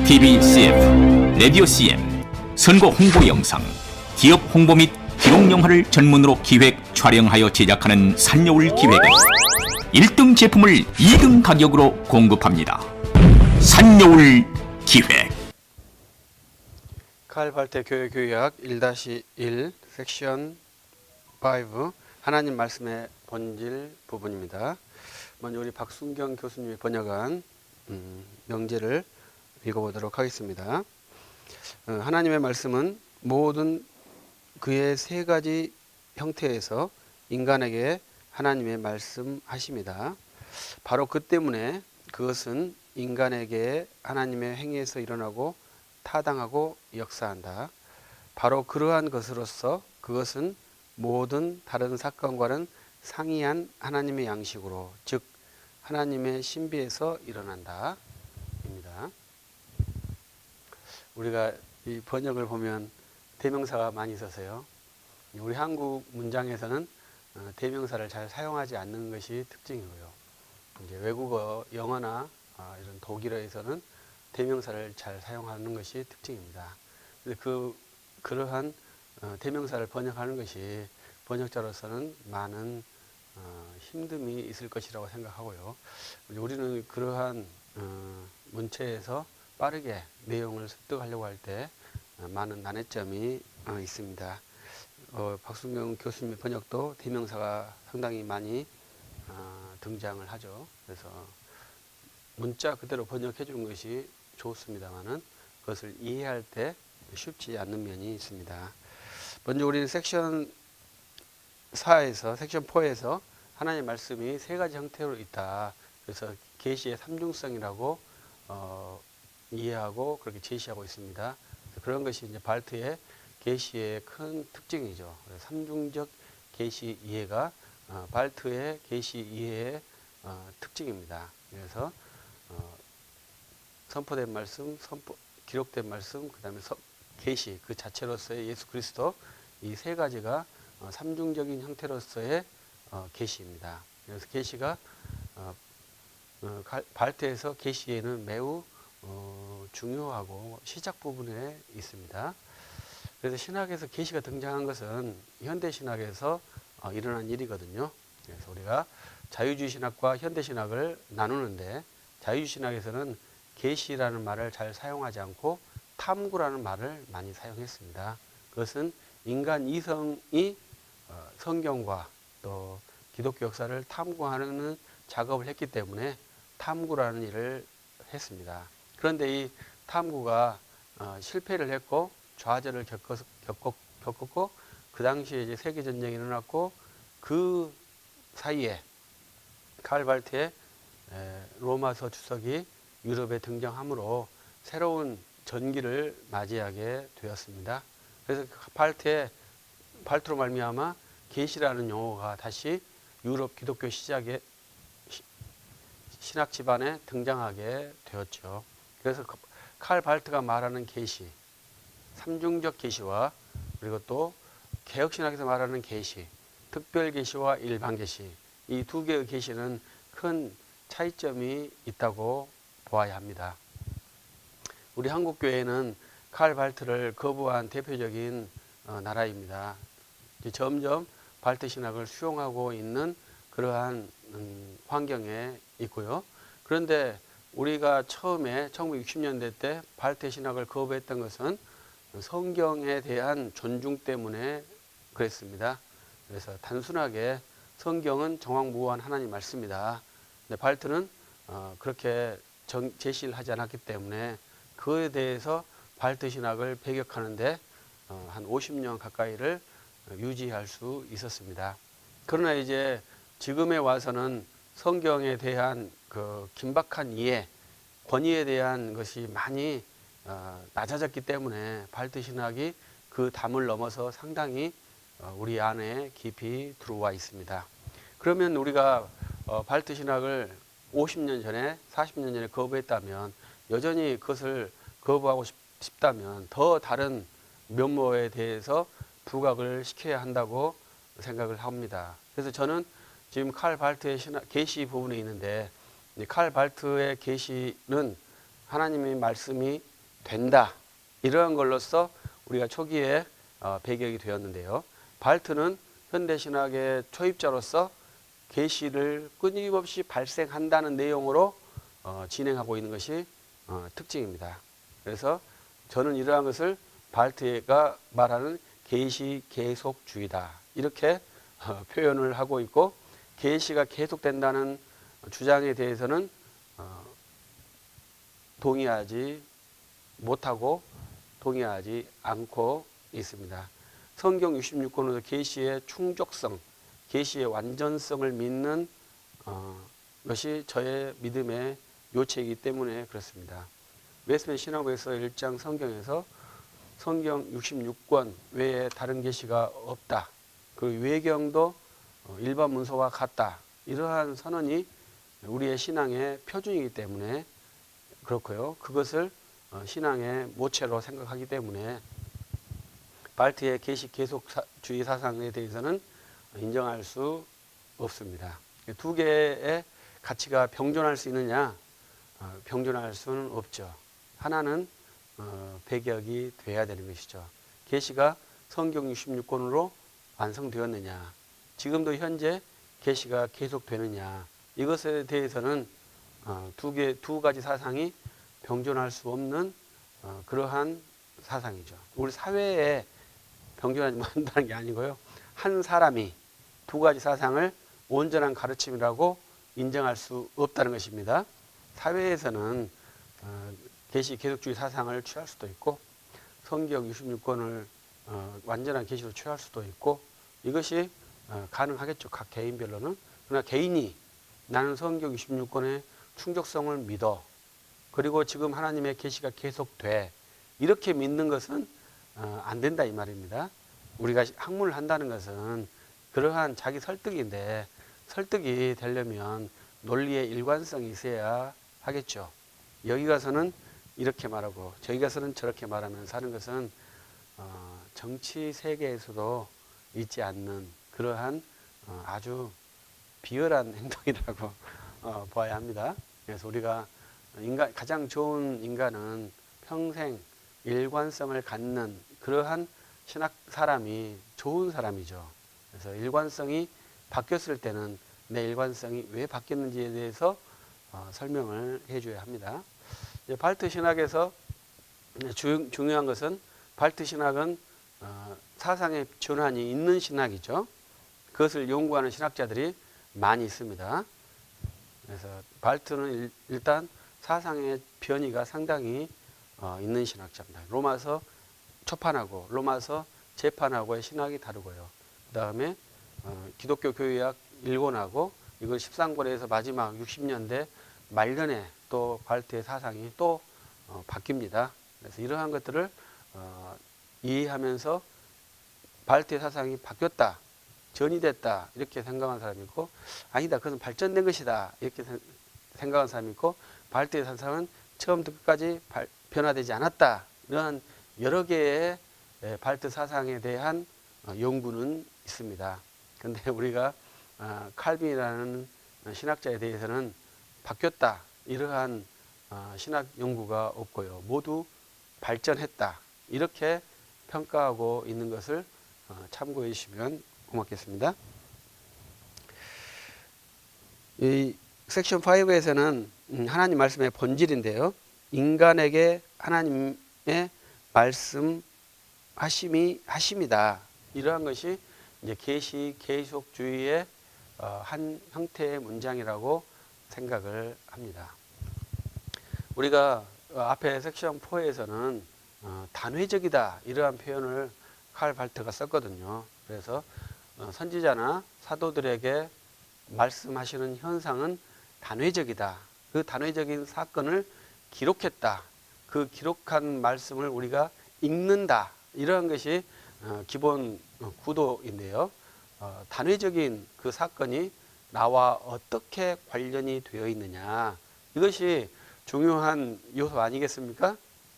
TV CF, 라디오 CM, 선거 홍보 영상, 기업 홍보 및 기록 영화를 전문으로 기획, 촬영하여 제작하는 산여울 기획은 1등 제품을 2등 가격으로 공급합니다. 산여울 기획. 칼 발테 교회 교약 1-1 섹션 5 하나님 말씀의 본질 부분입니다. 먼저 우리 박순경 교수님이 번역한 명제를 읽어보도록 하겠습니다. 하나님의 말씀은 모든 그의 세 가지 형태에서 인간에게 하나님의 말씀하십니다. 바로 그 때문에 그것은 인간에게 하나님의 행위에서 일어나고 타당하고 역사한다. 바로 그러한 것으로서 그것은 모든 다른 사건과는 상이한 하나님의 양식으로, 즉 하나님의 신비에서 일어난다 입니다. 우리가 이 번역을 보면 대명사가 많이 있어서요. 우리 한국 문장에서는 대명사를 잘 사용하지 않는 것이 특징이고요. 이제 외국어, 영어나 이런 독일어에서는 대명사를 잘 사용하는 것이 특징입니다. 그러한 대명사를 번역하는 것이 번역자로서는 많은 힘듦이 있을 것이라고 생각하고요. 우리는 그러한 문체에서 빠르게 내용을 습득하려고 할 때 많은 난해점이 있습니다. 박순경 교수님의 번역도 대명사가 상당히 많이 등장을 하죠. 그래서 문자 그대로 번역해 주는 것이 좋습니다만은 그것을 이해할 때 쉽지 않는 면이 있습니다. 먼저 우리는 섹션 4에서 하나님의 말씀이 세 가지 형태로 있다. 그래서 계시의 삼중성이라고 이해하고 그렇게 제시하고 있습니다. 그런 것이 이제 발트의 계시의 큰 특징이죠. 삼중적 계시 이해가 발트의 계시 이해의 특징입니다. 그래서 선포된 말씀, 기록된 말씀, 그 다음에 계시 그 자체로서의 예수 그리스도, 이 세 가지가 삼중적인 형태로서의 계시입니다. 그래서 계시가 발트에서 계시에는 매우 중요하고 시작 부분에 있습니다. 그래서 신학에서 계시가 등장한 것은 현대 신학에서 일어난 일이거든요. 그래서 우리가 자유주의 신학과 현대 신학을 나누는데, 자유주의 신학에서는 계시라는 말을 잘 사용하지 않고 탐구라는 말을 많이 사용했습니다. 그것은 인간 이성이 성경과 또 기독교 역사를 탐구하는 작업을 했기 때문에 탐구라는 일을 했습니다. 그런데 이 탐구가 실패를 했고 좌절을 겪었고 그 당시에 이제 세계전쟁이 일어났고 그 사이에 칼 발트의 로마서 주석이 유럽에 등장함으로 새로운 전기를 맞이하게 되었습니다. 그래서 발트로 말미암아 계시라는 용어가 다시 유럽 기독교 시작에 신학 집안에 등장하게 되었죠. 그래서 칼 발트가 말하는 계시, 삼중적 계시와 그리고 또 개혁신학에서 말하는 계시, 특별 계시와 일반 계시, 이 두 개의 계시는 큰 차이점이 있다고 보아야 합니다. 우리 한국 교회는 칼 발트를 거부한 대표적인 나라입니다. 점점 발트 신학을 수용하고 있는 그러한 환경에 있고요. 그런데 우리가 처음에 1960년대 때 발트 신학을 거부했던 것은 성경에 대한 존중 때문에 그랬습니다. 그래서 단순하게 성경은 정확무한 하나님 말씀이다. 근데 발트는 그렇게 제시를 하지 않았기 때문에 그에 대해서 발트 신학을 배격하는데 한 50년 가까이를 유지할 수 있었습니다. 그러나 이제 지금에 와서는 성경에 대한 그 긴박한 이해, 권위에 대한 것이 많이 낮아졌기 때문에 발트 신학이 그 담을 넘어서 상당히 우리 안에 깊이 들어와 있습니다. 그러면 우리가 발트 신학을 50년 전에, 40년 전에 거부했다면 여전히 그것을 거부하고 싶다면 더 다른 면모에 대해서 부각을 시켜야 한다고 생각을 합니다. 그래서 저는 지금 칼 발트의 계시 부분에 있는데, 칼 발트의 계시는 하나님의 말씀이 된다. 이러한 걸로써 우리가 초기에 배격이 되었는데요. 발트는 현대신학의 초입자로서 계시를 끊임없이 발생한다는 내용으로 진행하고 있는 것이 특징입니다. 그래서 저는 이러한 것을 발트가 말하는 계시 계속주의다. 이렇게 표현을 하고 있고, 계시가 계속된다는 주장에 대해서는 동의하지 못하고 동의하지 않고 있습니다. 성경 66권으로 계시의 충족성, 계시의 완전성을 믿는 것이 저의 믿음의 요체이기 때문에 그렇습니다. 웨스트민스터 신학부에서 1장 성경에서 성경 66권 외에 다른 계시가 없다. 그 외경도 일반 문서와 같다. 이러한 선언이 우리의 신앙의 표준이기 때문에 그렇고요. 그것을 신앙의 모체로 생각하기 때문에 발트의 계시 계속주의 사상에 대해서는 인정할 수 없습니다. 두 개의 가치가 병존할 수 있느냐? 병존할 수는 없죠. 하나는 배격이 돼야 되는 것이죠. 계시가 성경 66권으로 완성되었느냐? 지금도 현재 계시가 계속되느냐? 이것에 대해서는 두 가지 사상이 병존할 수 없는 그러한 사상이죠. 우리 사회에 병존하지 못한다는 게 아니고요. 한 사람이 두 가지 사상을 온전한 가르침이라고 인정할 수 없다는 것입니다. 사회에서는 계시 계속주의 사상을 취할 수도 있고 성경 66권을 완전한 계시로 취할 수도 있고 이것이 가능하겠죠. 각 개인별로는. 그러나 개인이 나는 성경 66권의 충족성을 믿어. 그리고 지금 하나님의 계시가 계속돼. 이렇게 믿는 것은 안 된다 이 말입니다. 우리가 학문을 한다는 것은 그러한 자기 설득인데 설득이 되려면 논리의 일관성이 있어야 하겠죠. 여기 가서는 이렇게 말하고 저기 가서는 저렇게 말하면서 하는 것은 정치 세계에서도 있지 않는 그러한 아주 비열한 행동이라고 봐야 합니다. 그래서 우리가 가장 좋은 인간은 평생 일관성을 갖는 그러한 신학 사람이 좋은 사람이죠. 그래서 일관성이 바뀌었을 때는 내 일관성이 왜 바뀌었는지에 대해서 설명을 해줘야 합니다. 발트 신학에서 중요한 것은 발트 신학은 사상의 전환이 있는 신학이죠. 그것을 연구하는 신학자들이 많이 있습니다. 그래서 발트는 일단 사상의 변이가 상당히 있는 신학자입니다. 로마서 초판하고 로마서 재판하고의 신학이 다르고요. 그 다음에 기독교 교회학 1권하고 이걸 13권에서 마지막 60년대 말년에 또 발트의 사상이 또 바뀝니다. 그래서 이러한 것들을 이해하면서 발트의 사상이 바뀌었다, 전이됐다 이렇게 생각하는 사람이 있고 아니다 그것은 발전된 것이다 이렇게 생각하는 사람이 있고 발트의 사상은 처음부터 끝까지 변화되지 않았다. 이러한 여러 개의 발트 사상에 대한 연구는 있습니다. 그런데 우리가 칼빈이라는 신학자에 대해서는 바뀌었다 이러한 신학 연구가 없고요. 모두 발전했다 이렇게 평가하고 있는 것을 참고해 주시면 고맙겠습니다. 이 섹션 5에서는 하나님 말씀의 본질인데요. 인간에게 하나님의 말씀하심이다. 이러한 것이 이제 계시 계속주의의 한 형태의 문장이라고 생각을 합니다. 우리가 앞에 섹션 4에서는 단회적이다 이러한 표현을 칼 발트가 썼거든요. 그래서 선지자나 사도들에게 말씀하시는 현상은 단회적이다. 그 단회적인 사건을 기록했다. 그 기록한 말씀을 우리가 읽는다. 이러한 것이 기본 구도인데요. 단회적인 그 사건이 나와 어떻게 관련이 되어 있느냐. 이것이 중요한 요소 아니겠습니까?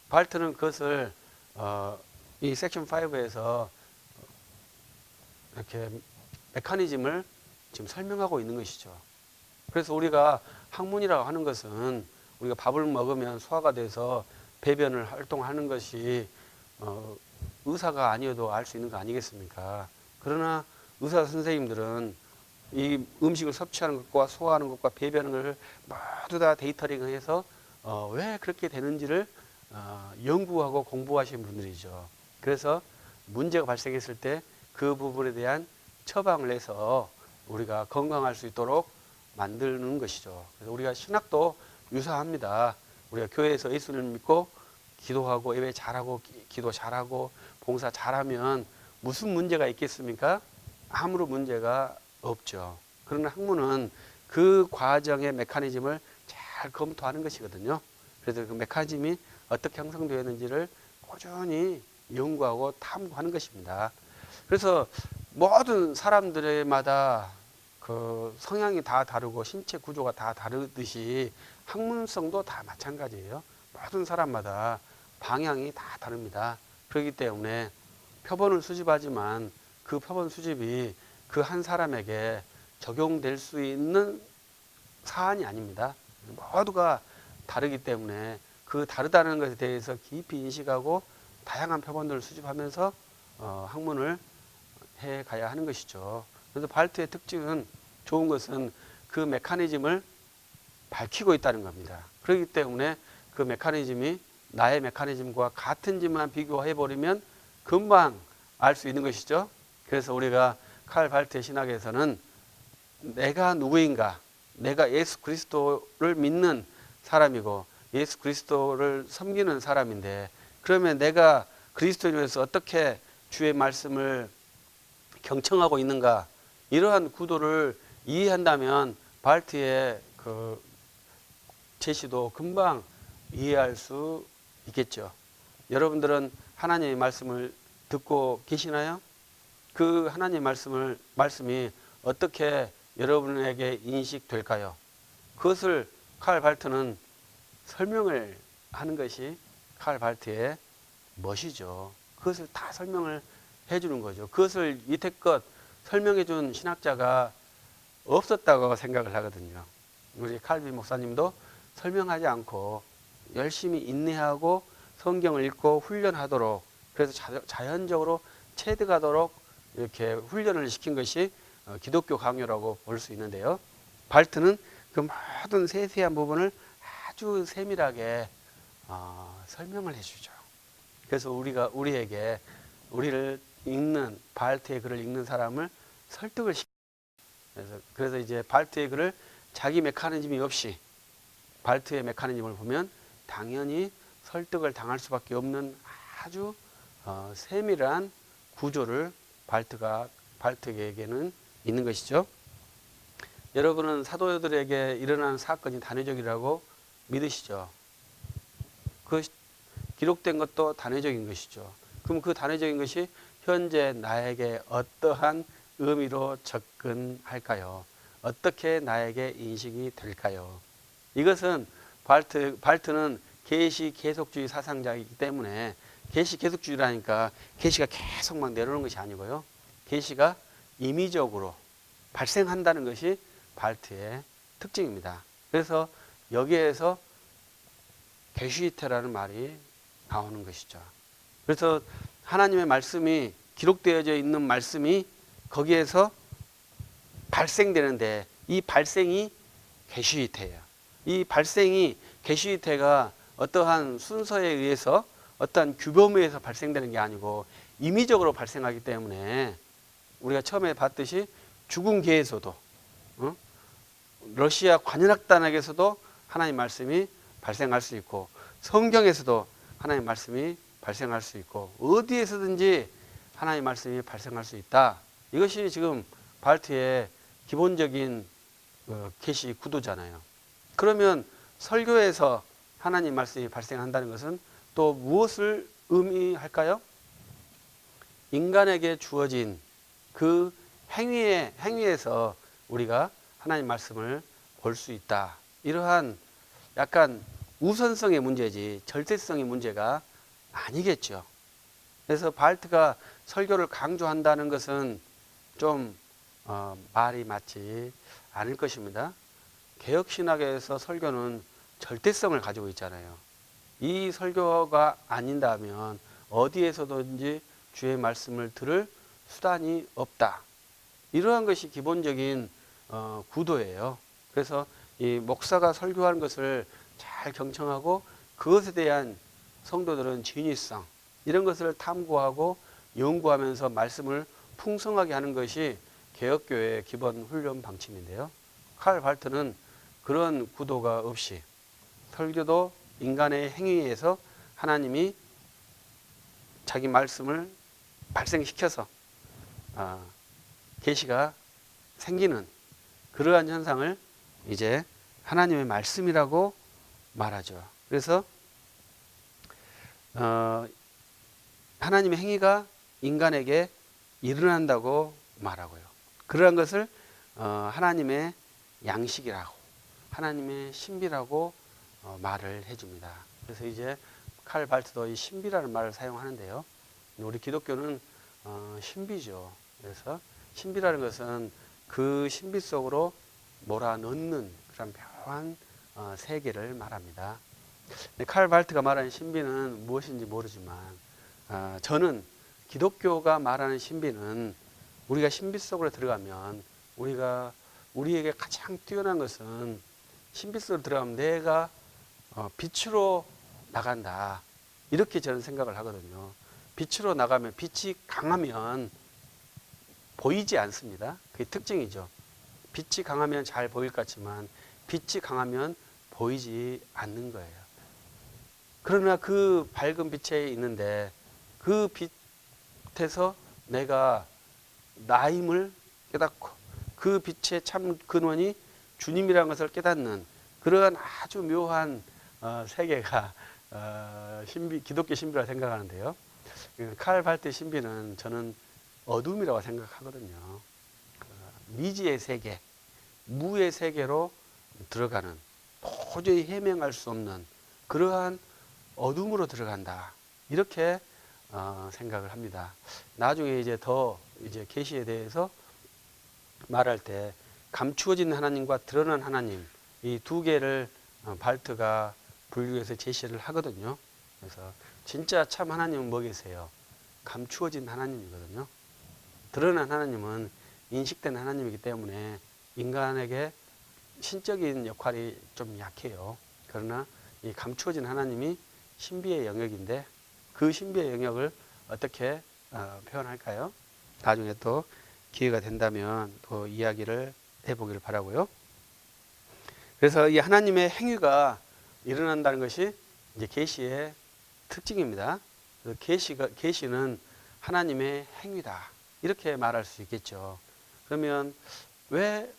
발트는 그것을 이 섹션 5에서 이렇게 메커니즘을 지금 설명하고 있는 것이죠. 그래서 우리가 학문이라고 하는 것은 우리가 밥을 먹으면 소화가 돼서 배변을 활동하는 것이 의사가 아니어도 알 수 있는 거 아니겠습니까? 그러나 의사 선생님들은 이 음식을 섭취하는 것과 소화하는 것과 배변을 모두 다 데이터링해서 왜 그렇게 되는지를 연구하고 공부하신 분들이죠. 그래서 문제가 발생했을 때 그 부분에 대한 처방을 내서 우리가 건강할 수 있도록 만드는 것이죠. 그래서 우리가 신학도 유사합니다. 우리가 교회에서 예수를 믿고 기도하고 예배 잘하고 기도 잘하고 봉사 잘하면 무슨 문제가 있겠습니까? 아무런 문제가 없죠. 그러나 학문은 그 과정의 메커니즘을 잘 검토하는 것이거든요. 그래서 그 메커니즘이 어떻게 형성되었는지를 꾸준히 연구하고 탐구하는 것입니다. 그래서 모든 사람들마다 그 성향이 다 다르고 신체 구조가 다 다르듯이 학문성도 다 마찬가지예요. 모든 사람마다 방향이 다 다릅니다. 그렇기 때문에 표본을 수집하지만 그 표본 수집이 그 한 사람에게 적용될 수 있는 사안이 아닙니다. 모두가 다르기 때문에 그 다르다는 것에 대해서 깊이 인식하고 다양한 표본들을 수집하면서 학문을 해 가야 하는 것이죠. 그래서 발트의 특징은 좋은 것은 그 메커니즘을 밝히고 있다는 겁니다. 그렇기 때문에 그 메커니즘이 나의 메커니즘과 같은지만 비교해 버리면 금방 알 수 있는 것이죠. 그래서 우리가 칼 발트의 신학에서는 내가 누구인가, 내가 예수 그리스도를 믿는 사람이고 예수 그리스도를 섬기는 사람인데, 그러면 내가 그리스도인으로서 어떻게 주의 말씀을 경청하고 있는가, 이러한 구도를 이해한다면 발트의 그 제시도 금방 이해할 수 있겠죠. 여러분들은 하나님의 말씀을 듣고 계시나요? 그 하나님의 말씀이 어떻게 여러분에게 인식될까요? 그것을 칼 발트는 설명을 하는 것이 칼 발트의 멋이죠. 그것을 다 설명을 해주는 거죠. 그것을 이태껏 설명해 준 신학자가 없었다고 생각을 하거든요. 우리 칼빈 목사님도 설명하지 않고 열심히 인내하고 성경을 읽고 훈련하도록, 그래서 자연적으로 체득하도록 이렇게 훈련을 시킨 것이 기독교 강요라고 볼 수 있는데요. 발트는 그 모든 세세한 부분을 아주 세밀하게 설명을 해주죠. 그래서 우리에게 우리를 읽는 발트의 글을 읽는 사람을 설득을 시킵니다. 그래서 이제 발트의 글을 자기 메커니즘이 없이 발트의 메커니즘을 보면 당연히 설득을 당할 수밖에 없는 아주 세밀한 구조를 발트에게는 있는 것이죠. 여러분은 사도들에게 일어난 사건이 단회적이라고 믿으시죠? 그 기록된 것도 단회적인 것이죠. 그럼 그 단회적인 것이 현재 나에게 어떠한 의미로 접근할까요? 어떻게 나에게 인식이 될까요? 이것은 발트는 계시 계속주의 사상자이기 때문에, 계시 계속주의라니까 계시가 계속 막 내려오는 것이 아니고요. 계시가 임의적으로 발생한다는 것이 발트의 특징입니다. 그래서 여기에서 계시테라는 말이 나오는 것이죠. 그래서 하나님의 말씀이 기록되어져 있는 말씀이 거기에서 발생되는데, 이 발생이 계시테예요. 이 발생이 계시테가 어떠한 순서에 의해서 어떠한 규범에 의해서 발생되는 게 아니고 임의적으로 발생하기 때문에, 우리가 처음에 봤듯이 죽은 개에서도 러시아 관현악단에게서도 하나님 말씀이 발생할 수 있고, 성경에서도 하나님 말씀이 발생할 수 있고, 어디에서든지 하나님 말씀이 발생할 수 있다. 이것이 지금 발트의 기본적인 계시 구도잖아요. 그러면 설교에서 하나님 말씀이 발생한다는 것은 또 무엇을 의미할까요? 인간에게 주어진 그 행위에서 우리가 하나님 말씀을 볼 수 있다. 이러한 약간 우선성의 문제지 절대성의 문제가 아니겠죠. 그래서 발트가 설교를 강조한다는 것은 좀 말이 맞지 않을 것입니다. 개혁신학에서 설교는 절대성을 가지고 있잖아요. 이 설교가 아닌다면 어디에서든지 주의 말씀을 들을 수단이 없다. 이러한 것이 기본적인 구도예요. 그래서 이 목사가 설교하는 것을 잘 경청하고 그것에 대한 성도들은 진위성 이런 것을 탐구하고 연구하면서 말씀을 풍성하게 하는 것이 개혁교회의 기본 훈련 방침인데요. 칼 발트는 그런 구도가 없이 설교도 인간의 행위에서 하나님이 자기 말씀을 발생시켜서 계시가 생기는 그러한 현상을 이제 하나님의 말씀이라고 말하죠. 그래서 하나님의 행위가 인간에게 일어난다고 말하고요. 그러한 것을 하나님의 양식이라고 하나님의 신비라고 말을 해줍니다. 그래서 이제 칼 발트도 이 신비라는 말을 사용하는데요. 우리 기독교는 신비죠. 그래서 신비라는 것은 그 신비 속으로 몰아넣는 그런 묘한 세계를 말합니다. 칼 발트가 말하는 신비는 무엇인지 모르지만 저는 기독교가 말하는 신비는 우리가 신비 속으로 들어가면 우리에게 가장 뛰어난 것은 신비 속으로 들어가면 내가 빛으로 나간다. 이렇게 저는 생각을 하거든요. 빛으로 나가면 빛이 강하면 보이지 않습니다. 그게 특징이죠. 빛이 강하면 잘 보일 것 같지만 빛이 강하면 보이지 않는 거예요. 그러나 그 밝은 빛에 있는데 그 빛에서 내가 나임을 깨닫고 그 빛의 참 근원이 주님이라는 것을 깨닫는 그러한 아주 묘한 세계가 기독교 신비라고 생각하는데요. 칼 발트 신비는 저는 어둠이라고 생각하거든요. 미지의 세계, 무의 세계로 들어가는 도저히 해명할 수 없는 그러한 어둠으로 들어간다. 이렇게 생각을 합니다. 나중에 이제 더 계시에 대해서 말할 때 감추어진 하나님과 드러난 하나님 이 두 개를 발트가 분류해서 제시를 하거든요. 그래서 진짜 참 하나님은 뭐 계세요? 감추어진 하나님이거든요. 드러난 하나님은 인식된 하나님이기 때문에 인간에게 신적인 역할이 좀 약해요. 그러나 이 감추어진 하나님이 신비의 영역인데 그 신비의 영역을 어떻게 표현할까요? 나중에 또 기회가 된다면 또 이야기를 해보기를 바라고요. 그래서 이 하나님의 행위가 일어난다는 것이 이제 계시의 특징입니다. 계시는 하나님의 행위다. 이렇게 말할 수 있겠죠. 그러면 왜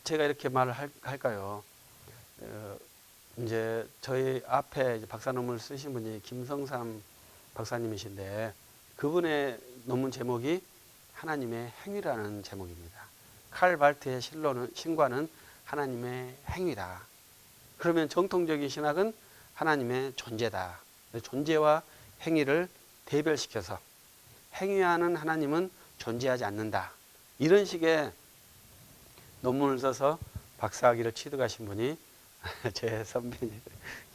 제가 이렇게 말을 할까요? 이제 저희 앞에 이제 박사 논문을 쓰신 분이 김성삼 박사님이신데 그분의 논문 제목이 하나님의 행위라는 제목입니다. 칼 발트의 신과는 하나님의 행위다. 그러면 정통적인 신학은 하나님의 존재다. 존재와 행위를 대별시켜서 행위하는 하나님은 존재하지 않는다. 이런 식의 논문을 써서 박사학위를 취득하신 분이 제 선배님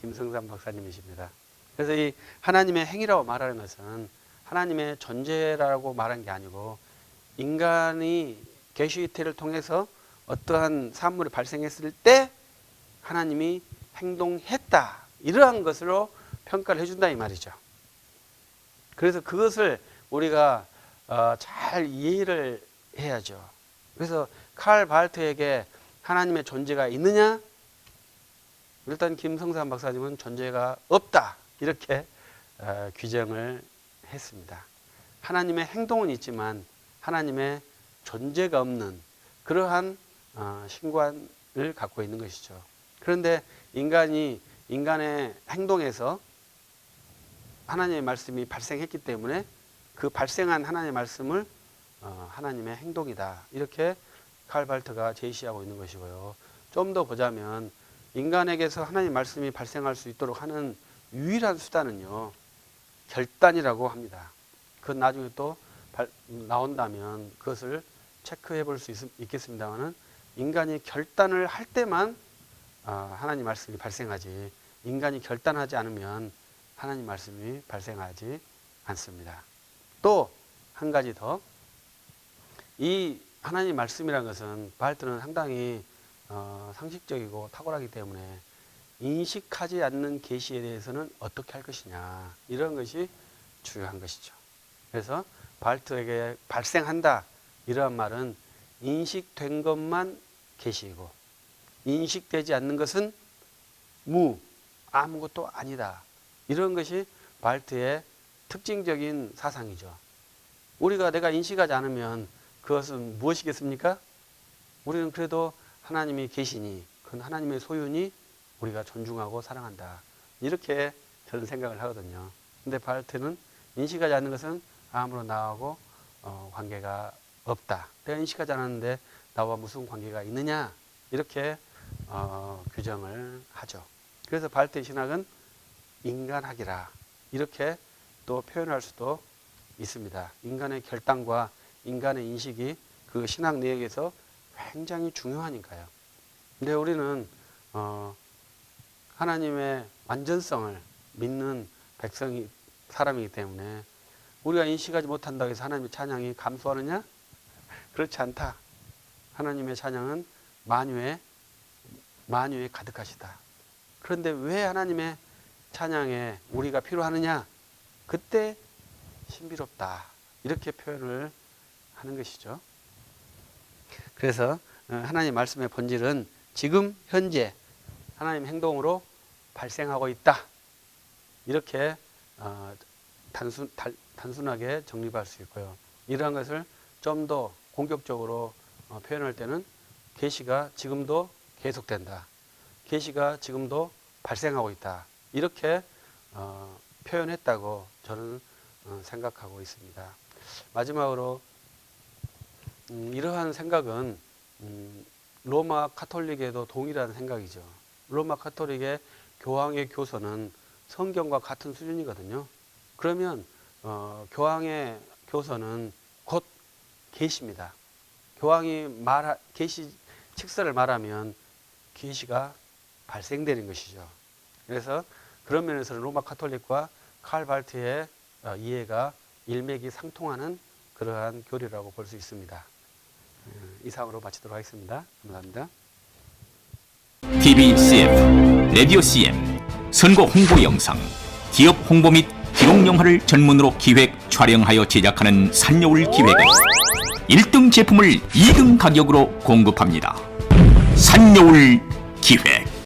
김성삼 박사님이십니다. 그래서 이 하나님의 행위라고 말하는 것은 하나님의 존재라고 말한 게 아니고 인간이 계시이태를 통해서 어떠한 산물이 발생했을 때 하나님이 행동했다. 이러한 것으로 평가를 해준다 이 말이죠. 그래서 그것을 우리가 잘 이해를 해야죠. 그래서 칼 발트에게 하나님의 존재가 있느냐? 일단 김성삼 박사님은 존재가 없다. 이렇게 규정을 했습니다. 하나님의 행동은 있지만 하나님의 존재가 없는 그러한 신관을 갖고 있는 것이죠. 그런데 인간의 행동에서 하나님의 말씀이 발생했기 때문에 그 발생한 하나님의 말씀을 하나님의 행동이다. 이렇게 칼 발트가 제시하고 있는 것이고요. 좀 더 보자면 인간에게서 하나님의 말씀이 발생할 수 있도록 하는 유일한 수단은요. 결단이라고 합니다. 그건 나중에 또 나온다면 그것을 체크해 볼 수 있겠습니다만 인간이 결단을 할 때만 하나님 말씀이 발생하지 인간이 결단하지 않으면 하나님 말씀이 발생하지 않습니다. 또 한 가지 더, 이 하나님 말씀이라는 것은 바할트는 상당히 상식적이고 탁월하기 때문에 인식하지 않는 계시에 대해서는 어떻게 할 것이냐, 이런 것이 중요한 것이죠. 그래서 바할트에게 발생한다 이러한 말은 인식된 것만 계시이고 인식되지 않는 것은 아무것도 아니다, 이런 것이 바할트의 특징적인 사상이죠. 내가 인식하지 않으면 그것은 무엇이겠습니까? 우리는 그래도 하나님이 계시니, 그건 하나님의 소유니 우리가 존중하고 사랑한다, 이렇게 저는 생각을 하거든요. 근데 바할트는 인식하지 않는 것은 아무런 나하고 관계가 없다. 내가 인식하지 않았는데 나와 무슨 관계가 있느냐, 이렇게 규정을 하죠. 그래서 바할트의 신학은 인간학이라, 이렇게 또 표현할 수도 있습니다. 인간의 결단과 인간의 인식이 그 신학 내역에서 굉장히 중요하니까요. 근데 우리는 하나님의 완전성을 믿는 사람이기 때문에 우리가 인식하지 못한다고 해서 하나님의 찬양이 감소하느냐? 그렇지 않다. 하나님의 찬양은 만유에 가득하시다. 그런데 왜 하나님의 찬양에 우리가 필요하느냐? 그때 신비롭다, 이렇게 표현을 하는 것이죠. 그래서 하나님 말씀의 본질은 지금 현재 하나님 행동으로 발생하고 있다, 이렇게 단순하게 정립할 수 있고요. 이러한 것을 좀 더 공격적으로 표현할 때는 계시가 지금도 계속된다, 계시가 지금도 발생하고 있다, 이렇게 표현했다고 저는 생각하고 있습니다. 마지막으로 이러한 생각은 로마 카톨릭에도 동일한 생각이죠. 로마 카톨릭의 교황의 교서는 성경과 같은 수준이거든요. 그러면 교황의 교서는 곧 계시입니다. 교황이 계시 칙서를 말하면 계시가 발생되는 것이죠. 그래서 그런 면에서는 로마 카톨릭과 칼 바할트의 이해가 일맥이상통하는 그러한 교리라고 볼 수 있습니다. 이상으로 마치도록 하겠습니다. 감사합니다. TVCF, 라디오 CM, 선거 홍보 영상, 기업 홍보 및 기록 영화를 전문으로 기획, 촬영하여 제작하는 산여울 기획은 1등 제품을 2등 가격으로 공급합니다. 산여울 기획.